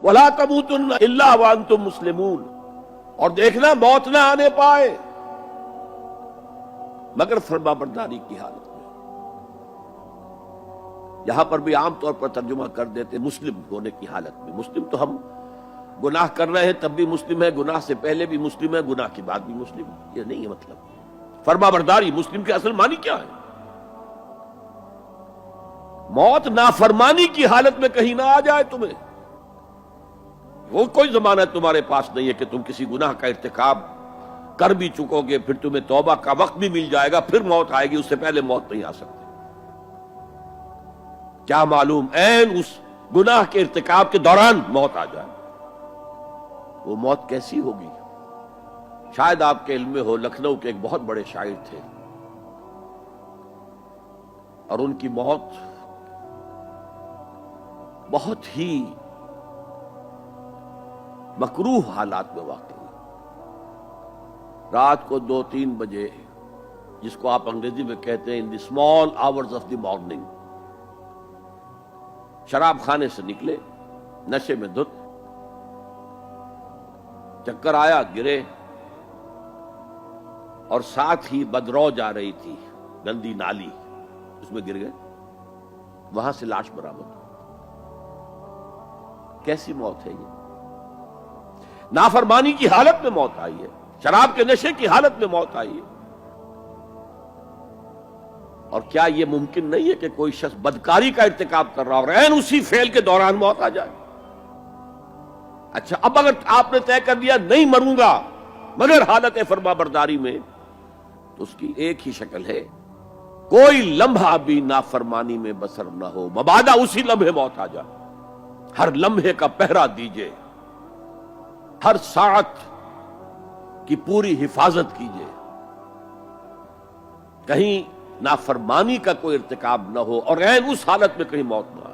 وَلَا تَمُوتُنَّ إِلَّا وَأَنْتُمْ مُسْلِمُونَ، اور دیکھنا موت نہ آنے پائے مگر فرما برداری کی حالت میں۔ یہاں پر بھی عام طور پر ترجمہ کر دیتے مسلم ہونے کی حالت میں۔ مسلم تو ہم گناہ کر رہے ہیں تب بھی مسلم ہے، گناہ سے پہلے بھی مسلم ہے، گناہ کے بعد بھی مسلم ہے، یہ نہیں ہے مطلب۔ فرما برداری مسلم کے اصل معنی کیا ہے؟ موت نافرمانی کی حالت میں کہیں نہ آ جائے تمہیں، وہ کوئی ضمانت تمہارے پاس نہیں ہے کہ تم کسی گناہ کا ارتکاب کر بھی چکو گے، پھر تمہیں توبہ کا وقت بھی مل جائے گا، پھر موت آئے گی، اس سے پہلے موت نہیں آ سکتی۔ کیا معلوم عین اس گناہ کے ارتکاب کے دوران موت آ جائے، وہ موت کیسی ہوگی؟ شاید آپ کے علم میں ہو، لکھنؤ کے ایک بہت بڑے شاعر تھے اور ان کی موت بہت ہی مکروہ حالات میں واقع ہوئی۔ رات کو 2-3 بجے، جس کو آپ انگریزی میں کہتے ہیں in the small hours of the morning, شراب خانے سے نکلے نشے میں دھت، چکر آیا، گرے، اور ساتھ ہی بدرو جا رہی تھی گندی نالی، اس میں گر گئے، وہاں سے لاش برآمد۔ کیسی موت ہے یہ؟ نافرمانی کی حالت میں موت آئی ہے، شراب کے نشے کی حالت میں موت آئی ہے۔ اور کیا یہ ممکن نہیں ہے کہ کوئی شخص بدکاری کا ارتکاب کر رہا اور عین اسی فعل کے دوران موت آ جائے؟ اچھا، اب اگر آپ نے طے کر دیا نہیں مروں گا مگر حالت فرما برداری میں، تو اس کی ایک ہی شکل ہے، کوئی لمحہ بھی نافرمانی میں بسر نہ ہو، مبادا اسی لمحے موت آ جائے۔ ہر لمحے کا پہرا دیجئے، ہر ساعت کی پوری حفاظت کیجئے، کہیں نافرمانی کا کوئی ارتکاب نہ ہو اور عین اس حالت میں کہیں موت نہ ہو۔